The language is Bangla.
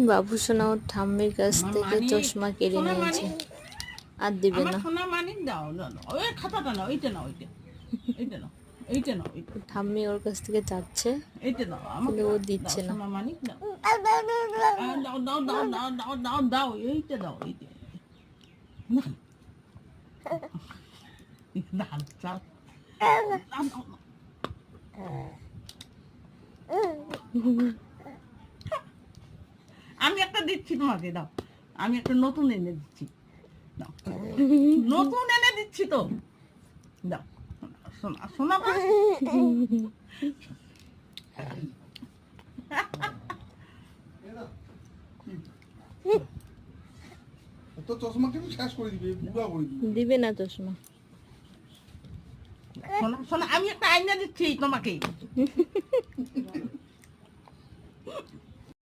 বাবু সোনা ওর ঠাম্মির কাছ থেকে চশমা কেড়ে নিয়েছে, আর দিবে না। সোনা মানিক দাও, ওই খাতাটা নাও, এইটা নাও, এইটা নাও, এইটা নাও, ঠাম্মি ওর কাছ থেকে চাচ্ছে, এইটা দাও, কিন্তু ও দিচ্ছে না। সোনা মানিক দাও, দাও দাও দাও দাও দাও দাও দাও, এইটা দাও, এইটা দাও, চাল আমি একটা দিচ্ছি তোমাকে, দাও, আমি একটা নতুন এনে দিচ্ছি, দাও, নতুন এনে দিচ্ছি তো, দাও, সোনা সোনা তো চশমা কিন্তু শেষ করে দিবে, বুড়া করে দিবে। দিবে না চশমা। সোনা সোনা, আমি একটা আয়না দিচ্ছি তোমাকে।